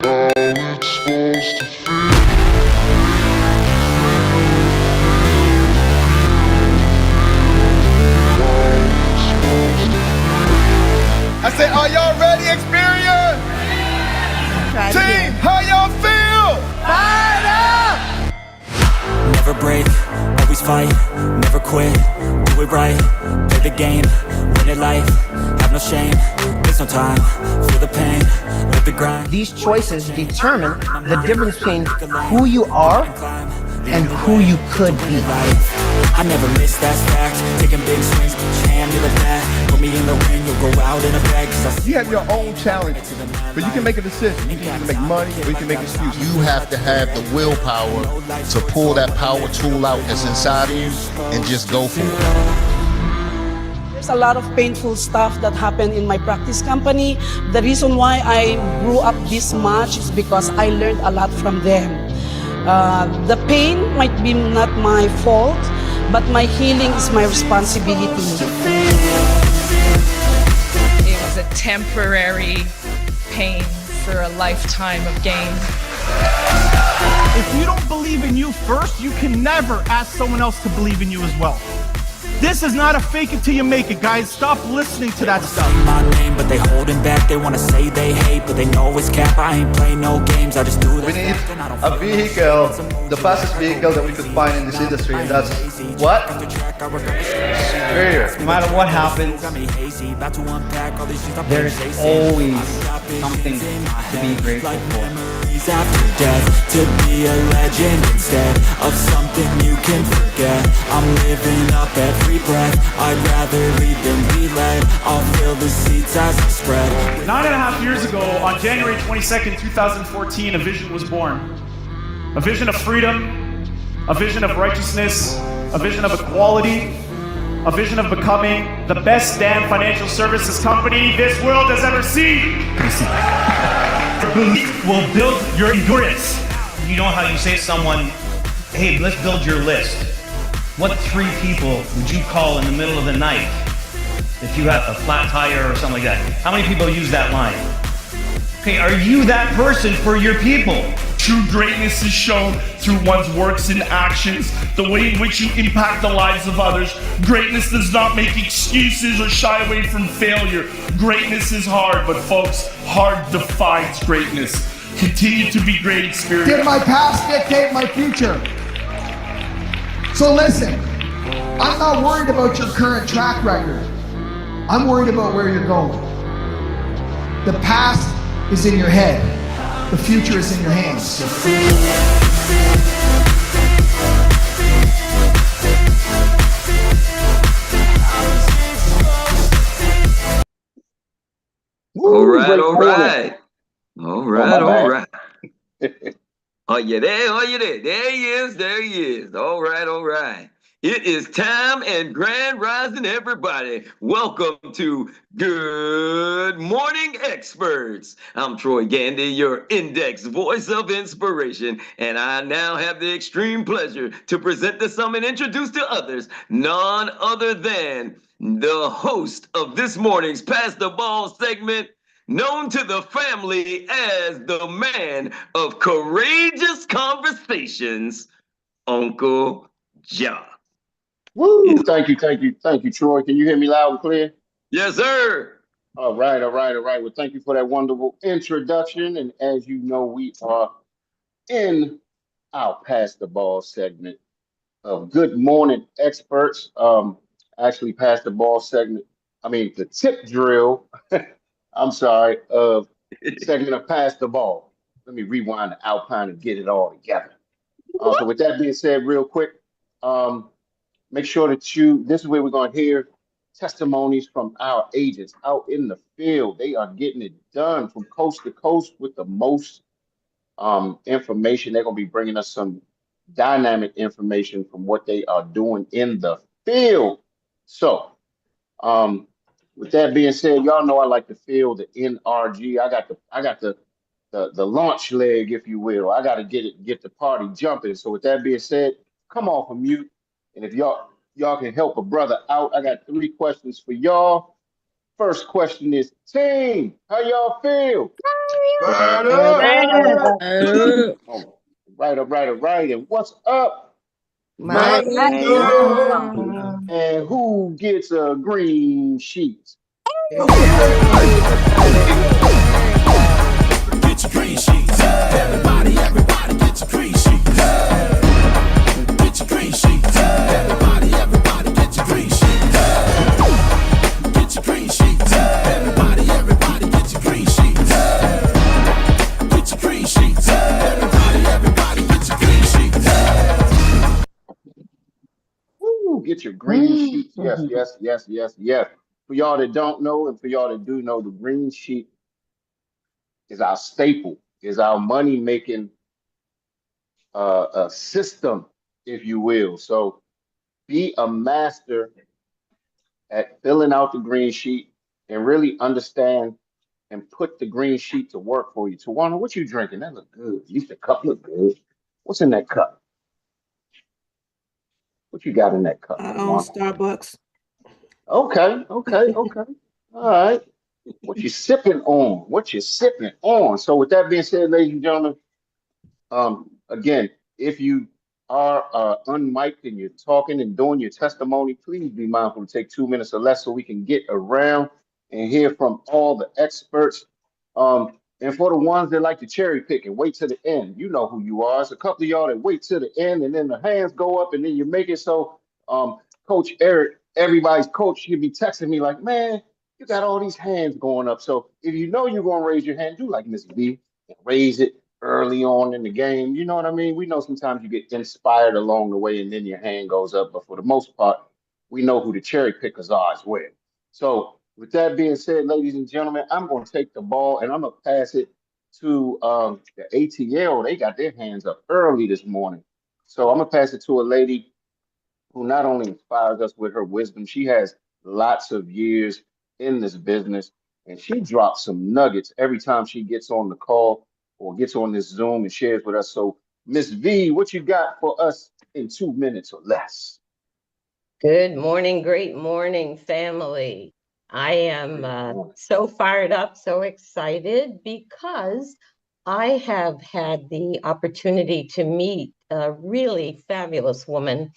How it's supposed to feel. I said, are y'all ready, Experience? Team, how y'all feel? Fired up! Never break, always fight, never quit, do it right, play the game, win it life, have no shame, there's no time, feel the pain, live the grind. These choices determine the difference between who you are and who you could be. I never miss that fact, taking big swings, put your hand to the bat, put me in the ring, you'll go out in a bag. You have your own challenges, but you can make a decision. You can either make money or you can make excuses. You have to have the willpower to pull that power tool out that's inside of you and just go for it. There's a lot of painful stuff that happened in my practice company. The reason why I grew up this much is because I learned a lot from them. The pain might be not my fault, but my healing is my responsibility. It was a temporary pain for a lifetime of gain. If you don't believe in you first, you can never ask someone else to believe in you as well. This is not a fake it till you make it, guys. Stop listening to that stuff. My name, but they holding back. They wanna say they hate, but they know it's cap. I ain't playing no games. I just do that. We need a vehicle, the fastest vehicle that we could find in this industry, and that's what? Superior. No matter what happens, there's always something to be grateful for. After death, to be a legend instead of something you can forget. I'm living up every breath. I'd rather lead than be led. I'll fill the seats as I spread. 9.5 years ago, on January 22nd, 2014, a vision was born. A vision of freedom, a vision of righteousness, a vision of equality, a vision of becoming the best damn financial services company this world has ever seen. Belief will build your endurance. You know how you say to someone, hey, let's build your list. What 3 people would you call in the middle of the night if you had a flat tire or something like that? How many people use that line? Okay, are you that person for your people? True greatness is shown through one's works and actions, the way in which you impact the lives of others. Greatness does not make excuses or shy away from failure. Greatness is hard, but folks, hard defines greatness. Continue to be great, Experience. Did my past dictate my future? So listen, I'm not worried about your current track record. I'm worried about where you're going. The past is in your head. The future is in your hands. All right. Are you there? There he is. All right. It is time and grand rising, everybody. Welcome to Good Morning Xperts. I'm Troy Gandy, your index voice of inspiration, and I now have the extreme pleasure to present to some and introduce to others none other than the host of this morning's Pass the Ball segment, known to the family as the man of courageous conversations, Uncle John. Woo! Thank you, Troy. Can you hear me loud and clear? Yes, sir. All right. Well, thank you for that wonderful introduction. And as you know, we are in our Pass the Ball segment of Good Morning Experts. Actually, Pass the Ball segment. The tip drill. I'm sorry, of segment of Pass the Ball. Let me rewind the Alpine and get it all together. So with that being said, real quick, make sure that this is where we're going to hear testimonies from our agents out in the field. They are getting it done from coast to coast with the most information. They're going to be bringing us some dynamic information from what they are doing in the field. So, with that being said, y'all know I like to feel the NRG. I got the launch leg, if you will. I got to get the party jumping. So with that being said, come off of mute. And if y'all can help a brother out, I got 3 questions for y'all. First question is, team, how y'all feel? Bird up. Oh, right, all right, all right. And what's up, Michael. and who gets a green sheet? Get your green sheets. Everybody get your green sheets. Get your green sheets. Everybody get your green sheets. Get your green sheets. Everybody get your green sheets. Get your green sheets. Everybody get your green sheets. Woo, get your green sheets. Yes, yes, yes, yes, yes. For y'all that don't know, and for y'all that do know, the green sheet is our staple, is our money making system, if you will. So be a master at filling out the green sheet and really understand and put the green sheet to work for you. Tawana, what you drinking? That look good. The cup look good. What's in that cup? What you got in that cup, I own Tawana? Starbucks. Okay, okay, okay. All right. What you sipping on? What you sipping on? So with that being said, ladies and gentlemen, again, if you are unmiked and you're talking and doing your testimony, please be mindful to take 2 minutes or less so we can get around and hear from all the experts. And for the ones that like to cherry pick and wait to the end, you know who you are. It's a couple of y'all that wait to the end and then the hands go up and then you make it. So, Coach Eric, everybody's coach, he'll be texting me like, man, you got all these hands going up. So if you know you're going to raise your hand, do like Miss B and raise it early on in the game. You know what I mean? We know sometimes you get inspired along the way and then your hand goes up, but for the most part, we know who the cherry pickers are as well. So with that being said, ladies and gentlemen, I'm going to take the ball and I'm going to pass it to the ATL. They got their hands up early this morning. So I'm going to pass it to a lady who not only inspires us with her wisdom, she has lots of years in this business, and she drops some nuggets every time she gets on the call or gets on this Zoom and shares with us. So, Miss V, what you got for us in 2 minutes or less? Good morning, great morning, family. I am so fired up, so excited because I have had the opportunity to meet a really fabulous woman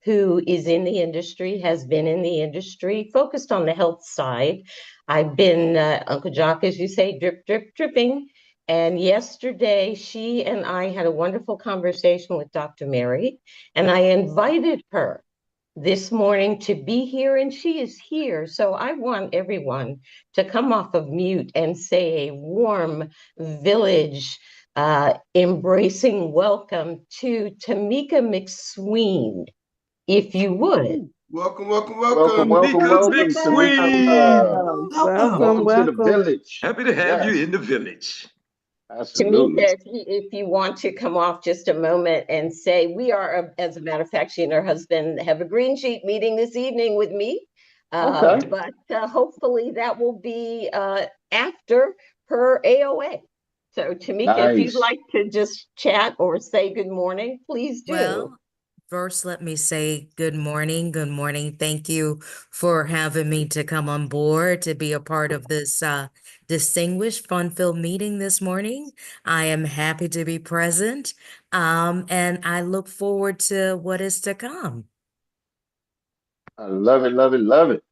who is in the industry, has been in the industry, focused on the health side. I've been, Uncle Jock, as you say, drip, drip, dripping. And yesterday, she and I had a wonderful conversation with Dr. Meri, and I invited her this morning to be here, and she is here. So I want everyone to come off of mute and say a warm village embracing welcome to Tamika McSween, if you would. Welcome, welcome, Welcome, welcome. welcome, welcome, Tamika. Welcome, Welcome to the welcome. village. Happy to have you Yes, in the village. absolutely. Tamika, if you want to come off just a moment and say, we are, as a matter of fact, she and her husband have a green sheet meeting this evening with me. Okay. But hopefully that will be after her AOA. So Tamika, if you'd Nice. like to just chat or say good morning, please do. Well, first, let me say good morning. Good morning. Thank you for having me to come on board to be a part of this distinguished, fun-filled meeting this morning. I am happy to be present, and I look forward to what is to come. I love it, love it, love it.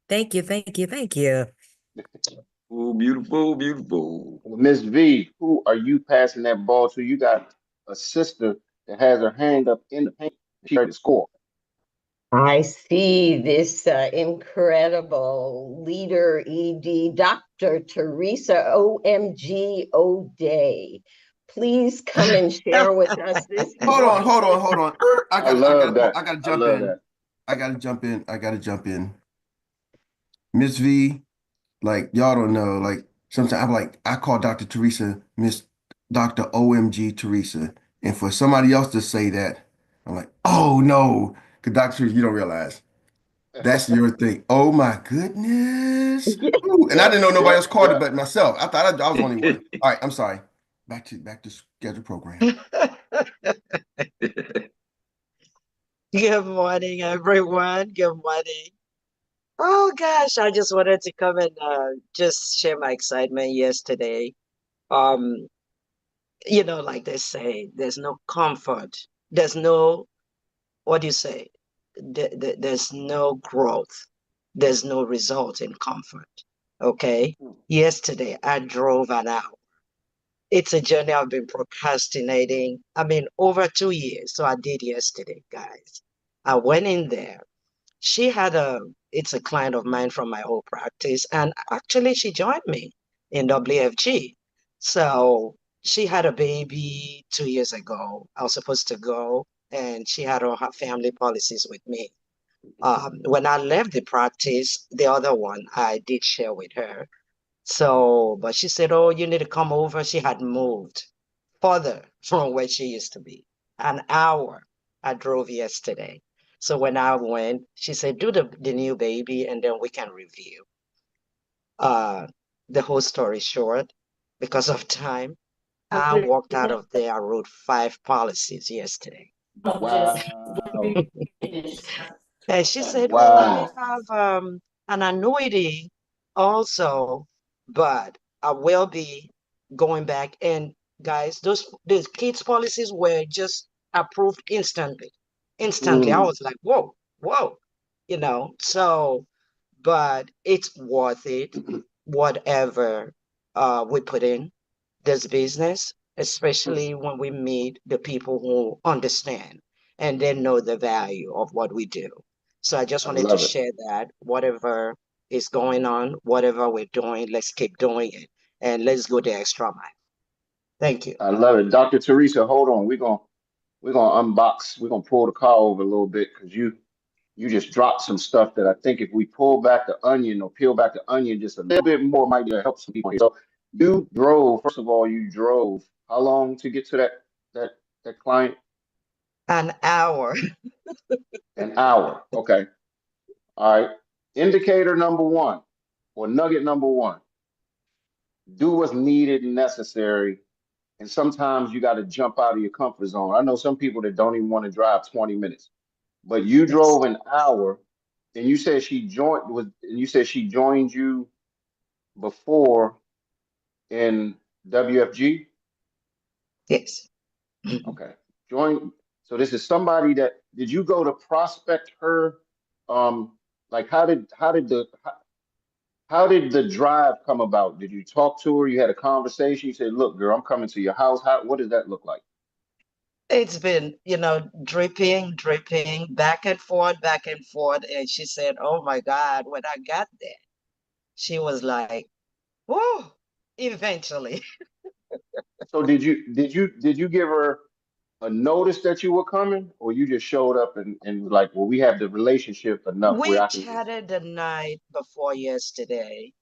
Thank you, thank you, thank you. Oh, beautiful, beautiful. Miss V, who are you passing that ball to? You got a sister that has her hand up in the paint. She's ready to score. I see this incredible leader, ED, Dr. Teresa OMG O'Day. Please come and share with us this. Hold on. I love that. I gotta I jump love in. that. I gotta jump in. Miss V, like y'all don't know, like sometimes I'm like, I call Dr. Teresa Miss Dr. OMG Teresa. And for somebody else to say that, I'm like, oh no, because Dr. Teresa, you don't realize that's your thing. Oh my goodness. Ooh, and I didn't know nobody else called it but myself. I thought I was the only one. All right, I'm sorry. Back to schedule program. Good morning, everyone. Good morning. Oh gosh, I just wanted to come and just share my excitement yesterday. Um, like they say, there's no comfort. There's no, what do you say? There's no growth. There's no result in comfort. Okay. Yesterday, I drove an hour. It's a journey I've been procrastinating. I mean, over 2 years. So I did yesterday, guys. I went in there. It's a client of mine from my old practice, and actually she joined me in WFG. So she had a baby 2 years ago. I was supposed to go, and she had all her family policies with me. When I left the practice, the other one I did share with her. So, but she said, "Oh, you need to come over." She had moved further from where she used to be. An hour I drove yesterday. So when I went, she said, "Do the new baby and then we can review." Uh, the whole story short, because of time, I walked out of there. I wrote 5 policies yesterday. Wow. And she said, "Oh, I may Wow. have an annuity also, but I will be going back." And guys, those kids' policies were just approved instantly. Instantly. I Mm, was like, whoa, whoa, So, but it's worth it, whatever we put in this business, especially when we meet the people who understand and they know the value of what we do. So I just I wanted to love it. share that whatever is going on, whatever we're doing, let's keep doing it and let's go the extra mile. Thank you. I love it. Dr. Teresa, hold on. We're gonna unbox, we're gonna pull the car over a little bit because you just dropped some stuff that I think if we pull back the onion or peel back the onion just a little bit more might be able to help some people here. So you drove, first of all, you drove how long to get to that client? An hour. An hour. Okay. All right. Indicator number one, or nugget number one, do what's needed and necessary. And sometimes you got to jump out of your comfort zone. I know some people that don't even want to drive 20 minutes, but you Yes. drove an hour and you said she joined you before in WFG? Yes. Okay. Join. So this is somebody that did you go to prospect her? Like how did the drive come about? Did you talk to her? You had a conversation? You said, "Look, girl, I'm coming to your house." What did that look like? It's been, dripping, back and forth, back and forth. And she said, "Oh my God," when I got there, she was like, "Whoa," eventually. So did you give her a notice that you were coming, or you just showed up and was like, well, we have the relationship enough where We I can just chatted the night before yesterday,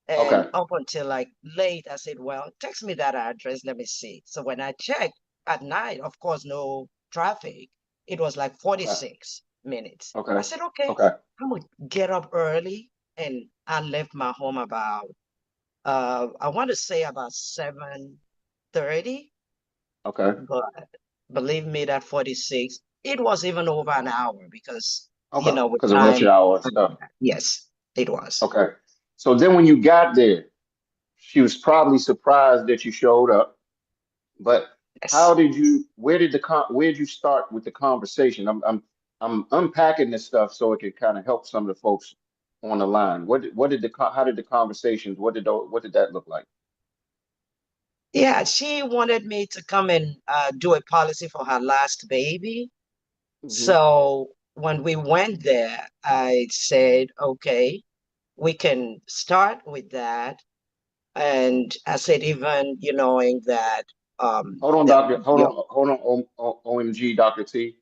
and okay, up until like late, I said, "Well, text me that address. Let me see." So when I checked at night, of course, no traffic. It was like okay, 46 minutes. I okay, said, "Okay, okay, I'm gonna get up early." And I left my home about, I want to say about 7:30, okay, but believe me, that 46, it was even over an hour because, okay. with Because of rush time. hour and stuff. Yes, it was. Okay. So then when you got there, she was probably surprised that you showed up. But Yes. where did you start with the conversation? I'm unpacking this stuff so it can kind of help some of the folks on the line. How did the conversations, what did that look like? Yeah, she wanted me to come and do a policy for her last baby. Hmm. So when we went there, I said, "Okay, we can start with that." And I said, even, knowing that Hold on, the doctor. Hold on. OMG, Dr. T.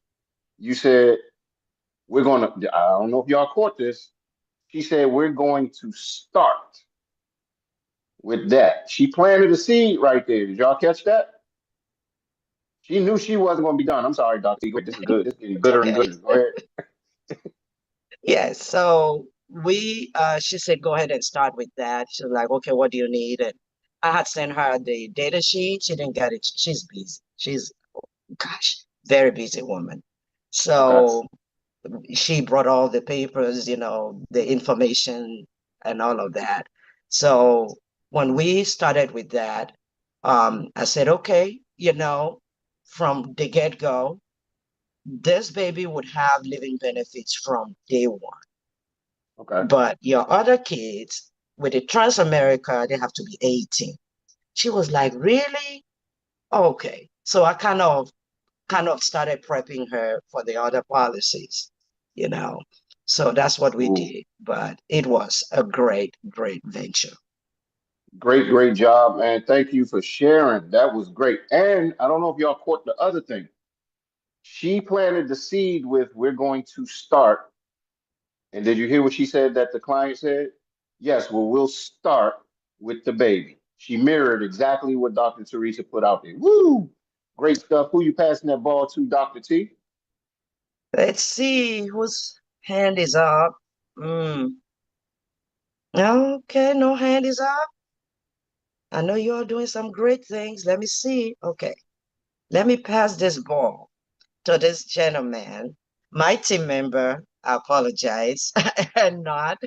You said I don't know if y'all caught this. She said we're going to start with that. She planted a seed right there. Did y'all catch that? She knew she wasn't going to be done. I'm sorry, Dr. T. Wait, this is good. This is getting it's gooder and okay. gooder. Go ahead. Yes. So she said, "Go ahead and start with that." She was like, "Okay, what do you need?" And I had sent her the data sheet. She didn't get it. She's busy. She's, gosh, very busy woman. Okay. So she brought all the papers, the information and all of that. So when we started with that, I said, okay, from the get-go, this baby would have living benefits from day one. Okay. But your other kids with the Transamerica, they have to be 18. She was like, really? Okay. So I kind of started prepping her for the other policies, you know. So that's what we did. But it was a great, great venture. Great job, man. Thank you for sharing. That was great. And I don't know if y'all caught the other thing. She planted the seed with, we're going to start. And did you hear what she said that the client said? Yes, well, we'll start with the baby. She mirrored exactly what Dr. Teresa put out there. Woo! Great stuff. Who you passing that ball to, Dr. T? Let's see whose hand is up. Okay, no hand is up. I know you are doing some great things. Let me see. Okay, let me pass this ball to this gentleman, my team member. I apologize, and not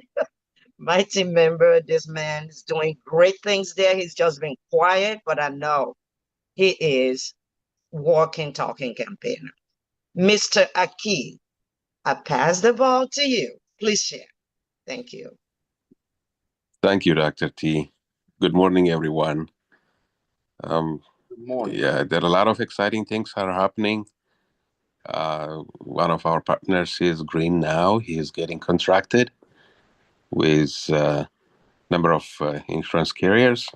my team member. This man is doing great things there. He's just been quiet, but I know he is walking, talking campaigner. Mr. Aki, I pass the ball to you. Please share. Thank you. Thank you, Dr. T. Good morning, everyone. Good morning. Yeah, there are a lot of exciting things are happening. One of our partners is green now. He is getting contracted with a number of insurance carriers.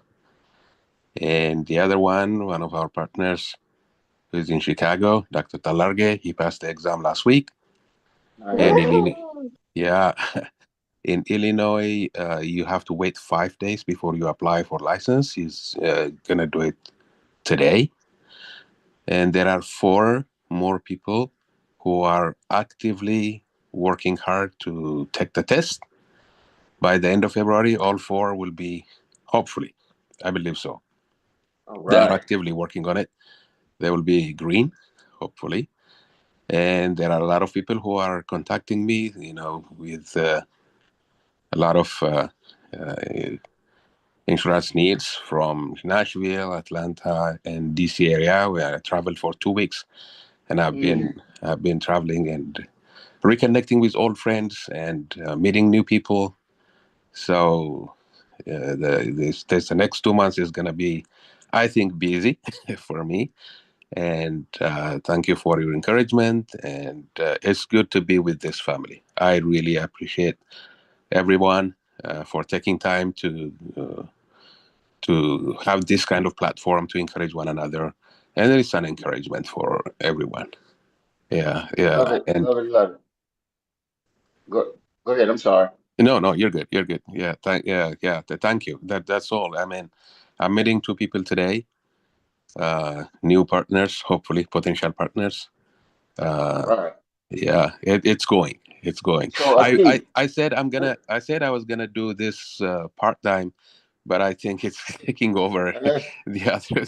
And the other one of our partners who is in Chicago, Dr. Talarge, he passed the exam last week. And yeah, in Illinois, you have to wait 5 days before you apply for license. He's going to do it today. And there are 4 more people who are actively working hard to take the test. By the end of February, all 4 will be, hopefully, I believe so. All They are right. actively working on it. They will be green, hopefully. And there are a lot of people who are contacting me, with a lot of insurance needs from Nashville, Atlanta, and DC area, where I traveled for 2 weeks. And I've been traveling and reconnecting with old friends and meeting new people. So the next 2 months is going to be, I think, busy for me. And thank you for your encouragement. And it's good to be with this family. I really appreciate everyone for taking time to have this kind of platform to encourage one another. And it's an encouragement for everyone. Yeah. Love it. And Love it. Love it. Go ahead. I'm sorry. no, you're good. You're good. Yeah. Thank you. That's all. I mean, I'm meeting 2 people today, new partners, hopefully potential partners. Right. Yeah, it's going. It's going. So, Akeem, I said I said I was gonna do this part time, but I think it's taking over the other.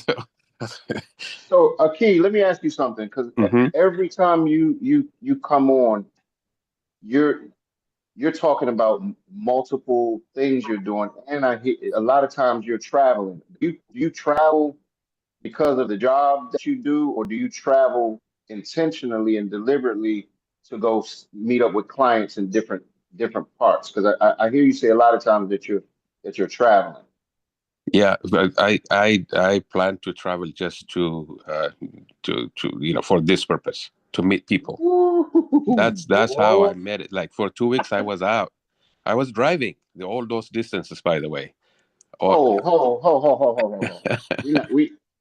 so Akeem, let me ask you something, because Hmm. every time you come on, you're you're talking about multiple things you're doing, and I hear a lot of times you're traveling. Do you travel because of the job that you do, or do you travel intentionally and deliberately to go meet up with clients in different parts? Because I hear you say a lot of times that you're traveling. Yeah, but I plan to travel just to for this purpose, to meet people. That's how I Boy. met it. Like for 2 weeks, I was out. I was driving all those distances, by the way. Oh, Ho.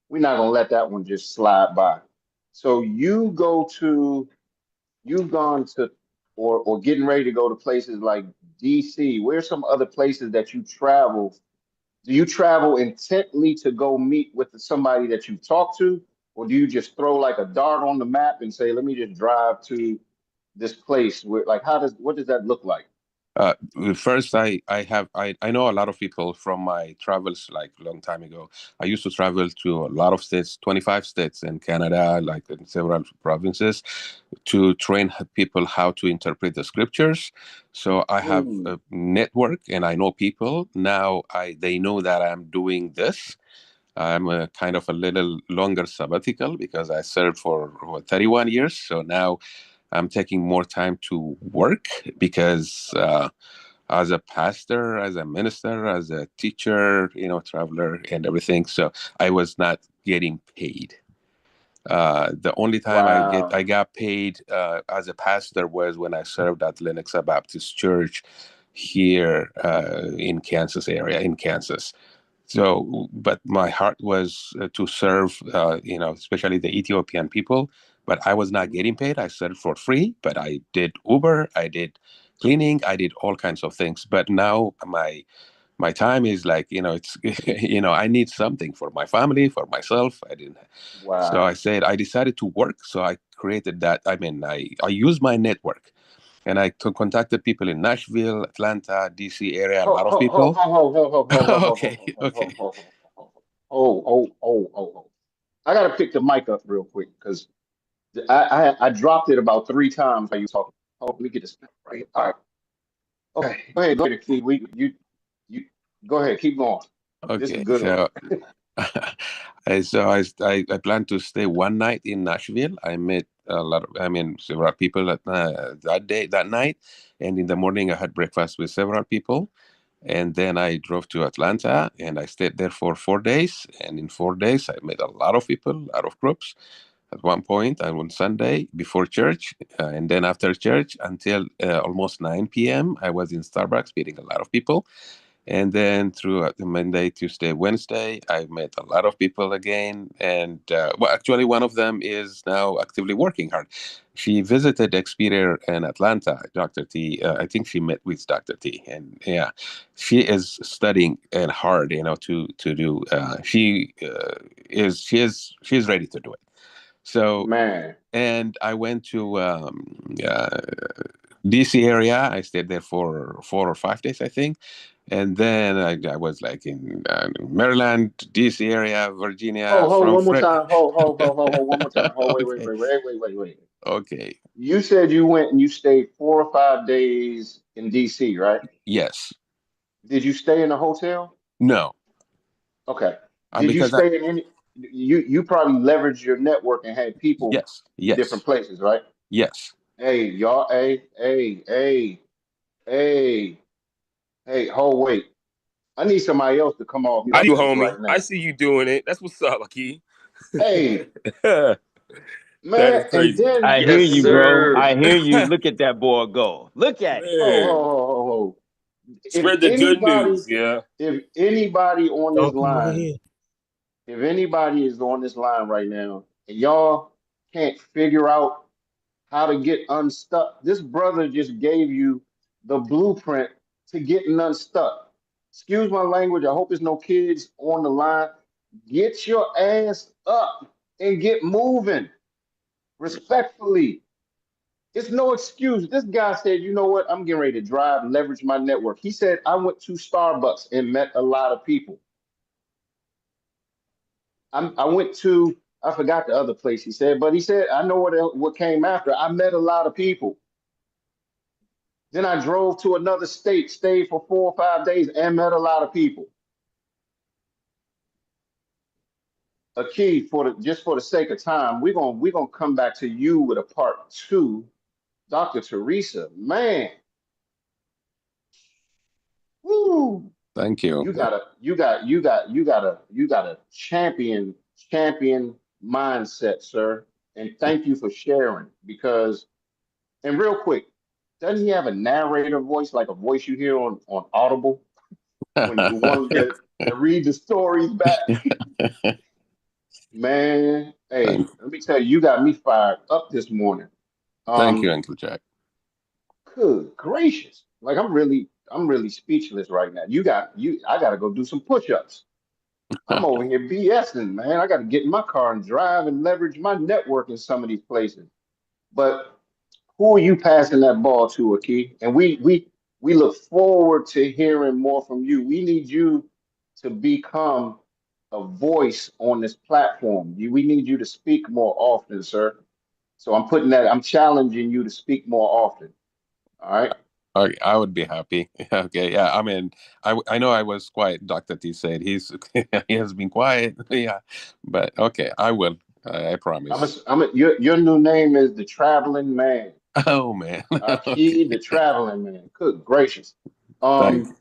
We're not gonna let that one just slide by. So you've gone to or getting ready to go to places like DC. Where's some other places that you travel? Do you travel intently to go meet with somebody that you talk to, or do you just throw like a dart on the map and say, "Let me just drive to this place"? Where, like, what does that look like? Uh, First, I know a lot of people from my travels like a long time ago. I used to travel to a lot of states, 25 states in Canada, like in several provinces, to train people how to interpret the scriptures. So I have a network and I know people. Now they know that I'm doing this. I'm a kind of a little longer sabbatical because I served for 31 years. So now I'm taking more time to work because as a pastor, as a minister, as a teacher, traveler and everything. So I was not getting paid. The only time I got paid as a pastor was when I served at Lennox Baptist Church here in Kansas area, in Kansas. So, but my heart was to serve, especially the Ethiopian people. But I was not getting paid. I served for free, but I did Uber, I did cleaning, I did all kinds of things. But now my time is like, it's I need something for my family, for myself. I didn't. So I said I decided to work. So I created that. I mean, I used my network. And I contacted people in Nashville, Atlanta, DC area, a lot of people. Okay, okay. I gotta pick the mic up real quick because I dropped it about 3 times while you talking. Oh, let me get this right. All right. Okay. Go ahead, Keith. You go ahead. Keep going. This is a Okay, good one. so I plan to stay one night in Nashville. I met several people that night, and in the morning I had breakfast with several people, and then I drove to Atlanta and I stayed there for 4 days. And in 4 days, I met a lot of people, a lot of groups. At one point, and on Sunday before church, and then after church until almost 9 p.m., I was in Starbucks meeting a lot of people. And then throughout the Monday, Tuesday, Wednesday, I met a lot of people again. And actually, one of them is now actively working hard. She visited Xperts in Atlanta, Dr. T. I think she met with Dr. T. And yeah, she is studying and hard, to do. She is ready to do it. So, man, and I went to DC area. I stayed there for 4 or 5 days, I think. And then I was like in Maryland, DC area, Virginia, hold from one more Fred. time. Hold one more time. Okay. Wait. Okay. You said you went and you stayed 4 or 5 days in DC, right? Yes. Did you stay in a hotel? No. Okay. Did you Because stay in any? You probably leveraged your network and had people yes, in different yes, places, right? yes. Hey, y'all. Hey. Wait. I need somebody else to come off I mute do, for this homie. right I now. see you doing it. That's what's up, Aki. Hey, That is man, and crazy. then I hear Yes, you, bro. sir. I hear you. Look at that boy go. Look at it. Man, ho. If spread the good anybody, news. Yeah. if anybody on this Don't come over line, here. if anybody is on this line right now, and y'all can't figure out how to get unstuck, this brother just gave you the blueprint to getting unstuck. Excuse my language. I hope there's no kids on the line. Get your ass up and get moving respectfully. It's no excuse. This guy said, you know what? I'm getting ready to drive and leverage my network. He said, I went to Starbucks and met a lot of people. I went to, I forgot the other place he said, but he said, I know what came after. I met a lot of people. Then I drove to another state, stayed for 4 or 5 days, and met a lot of people. A key for just for the sake of time, we're gonna come back to you with a part two. Dr. Teresa, man, woo. Thank you. You got a champion mindset, sir. And thank you for sharing because, and real quick, doesn't he have a narrator voice, like a voice you hear on Audible when you want to read the stories back? Man, hey, Thank, let me tell you, you got me fired up this morning. thank you, Um, Uncle Jack. Good gracious. Like I'm really speechless right now. I gotta go do some push-ups. I'm over here BSing, man. I gotta get in my car and drive and leverage my network in some of these places. But who are you passing that ball to, Aki? And We look forward to hearing more from you. We need you to become a voice on this platform. We need you to speak more often, sir. So I'm challenging you to speak more often. All right. I would be happy. Okay, yeah. I mean, I know I was quiet. Dr. T said he has been quiet. Yeah, but okay, I will. I promise. Your new name is the Traveling Man. Oh man. He, the Traveling Man. Good gracious. Thank you.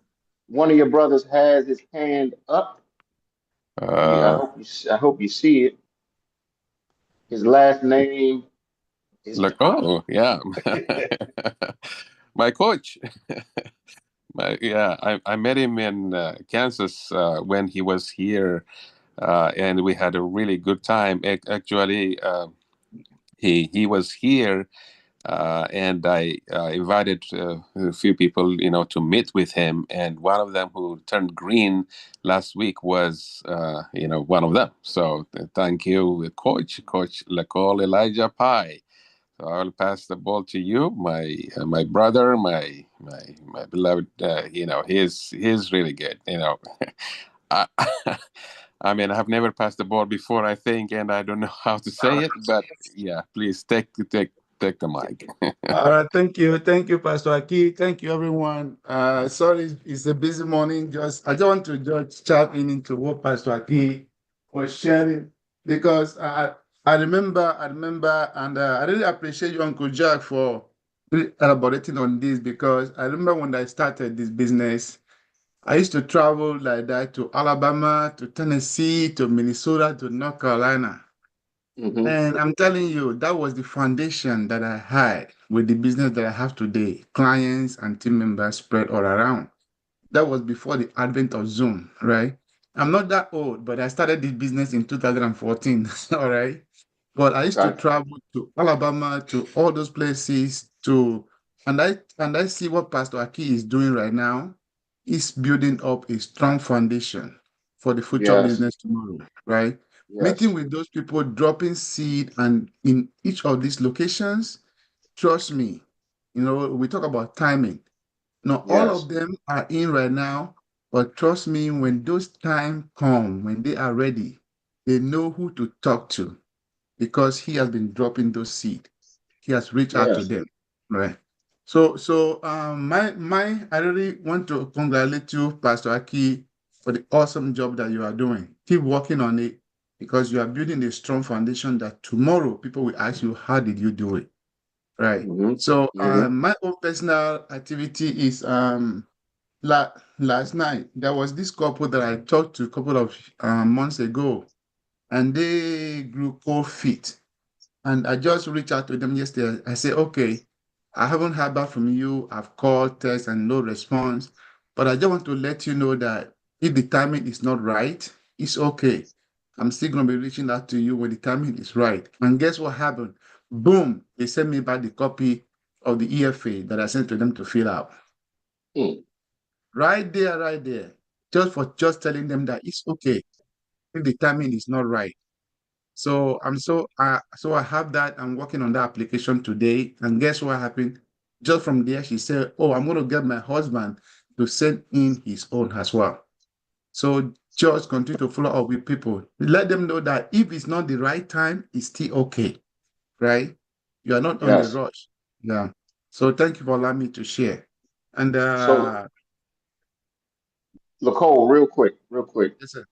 One of your brothers has his hand up. Uh, I hope you see it. His last name is look. Dr. Oh, yeah. My coach. Yeah, I met him in Kansas when he was here, and we had a really good time. Actually, he was here, and I invited a few people, to meet with him. And one of them who turned green last week was, one of them. So thank you, Coach Lacole Elijah Pai. So I will pass the ball to you, my brother, my beloved. He's really good. I, I mean, I've never passed the ball before, I think, and I don't know how to say it, but yeah, please take the mic. All right, thank you, Pastor Aki. Thank you, everyone. Sorry, it's a busy morning. I just want to just chat into what Pastor Aki was sharing because I remember, and I really appreciate you, Uncle Jack, for really elaborating on this because I remember when I started this business, I used to travel like that to Alabama, to Tennessee, to Minnesota, to North Carolina. And I'm telling you, that was the foundation that I had with the business that I have today. Clients and team members spread all around. That was before the advent of Zoom, right? I'm not that old, but I started this business in 2014, all right? But I used to travel to Alabama, to all those places, and I see what Pastor Aki is doing right now. He's building up a strong foundation for the future Yes. business tomorrow, right? Yes. Meeting with those people, dropping seed, and in each of these locations, trust me, we talk about timing. Not all Yes. of them are in right now, but trust me, when those time come, when they are ready, they know who to talk to because he has been dropping those seed. He has reached out to Yes. them, right? So I really want to congratulate you, Pastor Aki, for the awesome job that you are doing. Keep working on it because you are building a strong foundation that tomorrow people will ask you, how did you do it? Right. So my own personal activity is last night there was this couple that I talked to a couple of months ago, and they grew cold feet. And I just reached out to them yesterday. I said, okay, I haven't heard back from you. I've called, text, and no response. But I just want to let you know that if the timing is not right, it's okay. I'm still going to be reaching out to you when the timing is right. And guess what happened? Boom, they sent me back the copy of the EFA that I sent to them to fill out. Right there. Just telling them that it's okay if the timing is not right. So I have that. I'm working on that application today. And guess what happened? Just from there, she said, "Oh, I'm going to get my husband to send in his own as well." So just continue to follow up with people. Let them know that if it's not the right time, it's still okay, right? You are not on the Yes. rush. Yeah. So thank you for allowing me to share. And So, Lacole, real quick. yes, sir.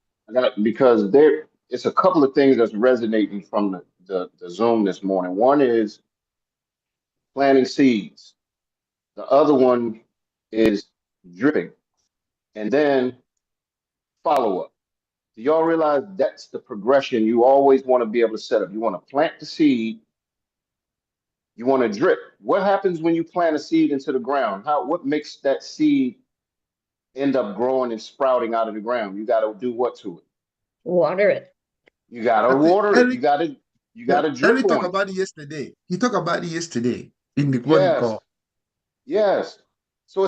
Because it's a couple of things that's resonating from the Zoom this morning. One is planting seeds. The other one is dripping. And then follow up. Do y'all realize that's the progression you always want to be able to set up? You want to plant the seed, you want to drip. What happens when you plant a seed into the ground? What makes that seed end up growing and sprouting out of the ground? You got to do what to it? Water it. You got to I think water it. Eric, You got to drip Eric talked on it. about it yesterday. He talked about it yesterday in the morning Yes. call. Yes. So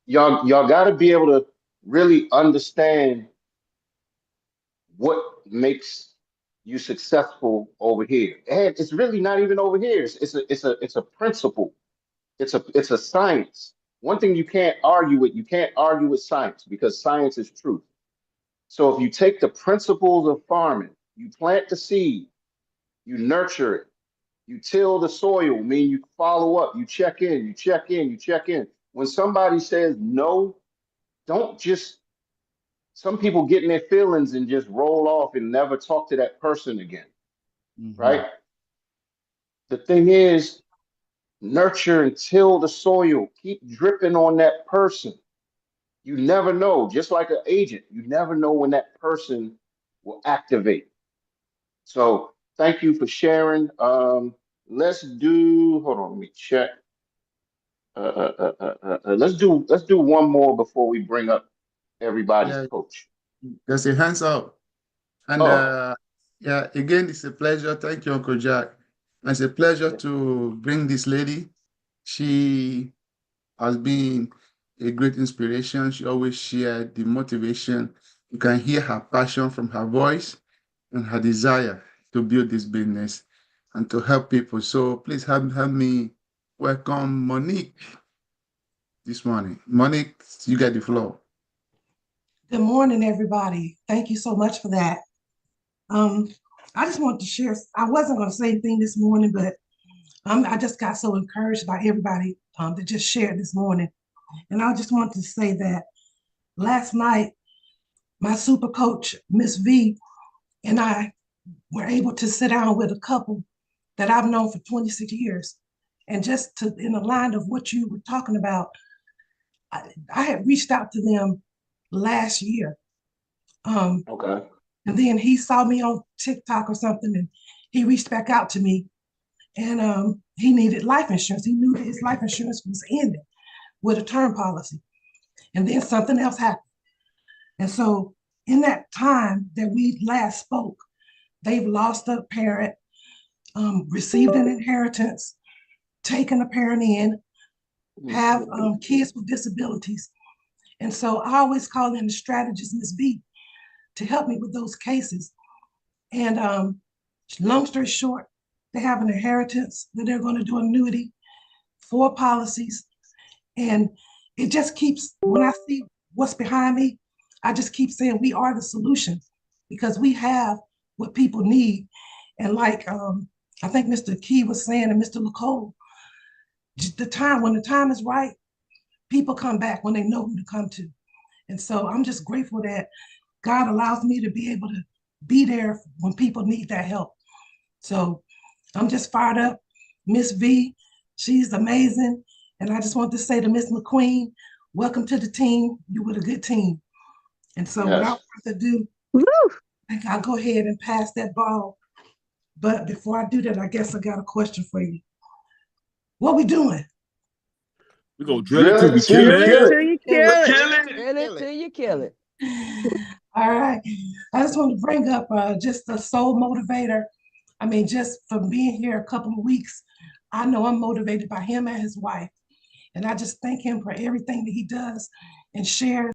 y'all got to be able to really understand what makes you successful over here. And it's really not even over here. It's a principle. it's a science. One thing you can't argue with science because science is truth. So if you take the principles of farming, you plant the seed, you nurture it, you till the soil, mean you follow up, you check in, you check in, you check in. When somebody says no, don't just, some people get in their feelings and just roll off and never talk to that person again, right? The thing is, nurture and till the soil, keep dripping on that person. You never know, just like an agent, you never know when that person will activate. So thank you for sharing. Let's do, hold on, let me check. Let's do one more before we bring up everybody's Yeah, coach. there's a hands up. And Oh, yeah, again, it's a pleasure. Thank you, Uncle Jack. And it's a pleasure to bring this lady. She has been a great inspiration. She always shared the motivation. You can hear her passion from her voice and her desire to build this business and to help people. So please help me welcome Monique this morning. Monique, you get the floor. Good morning, everybody. Thank you so much for that. I just wanted to share. I wasn't going to say anything this morning, but I just got so encouraged by everybody that just shared this morning. And I just wanted to say that last night, my super coach, Miss V, and I were able to sit down with a couple that I've known for 26 years. And just to, in the line of what you were talking about, I had reached out to them last year. okay. And then he saw me on TikTok or something, and he reached back out to me, and he needed life insurance. He knew that his life insurance was ending with a term policy. And then something else happened. And so in that time that we last spoke, they've lost a parent, received an inheritance, taken a parent in, have kids with disabilities. And so I always call in the strategist, Ms. B, to help me with those cases. And long story short, they have an inheritance that they're going to do an annuity, 4 policies. And it just keeps, when I see what's behind me, I just keep saying we are the solution because we have what people need. And like I think Mr. Key was saying and Mr. LaCole, when the time is right, people come back when they know who to come to. And so I'm just grateful that God allows me to be able to be there when people need that help. So I'm just fired up. Miss V, she's amazing. And I just want to say to Miss McQueen, welcome to the team. You were a good team. And so without further ado, I think I'll go ahead and pass that ball. But before I do that, I guess I got a question for you. What we doing? We go drill it till we kill it. Till you kill it. Drill it till you kill it. All right. I just want to bring up just a soul motivator. I mean, just from being here a couple of weeks, I know I'm motivated by him and his wife. And I just thank him for everything that he does and shares.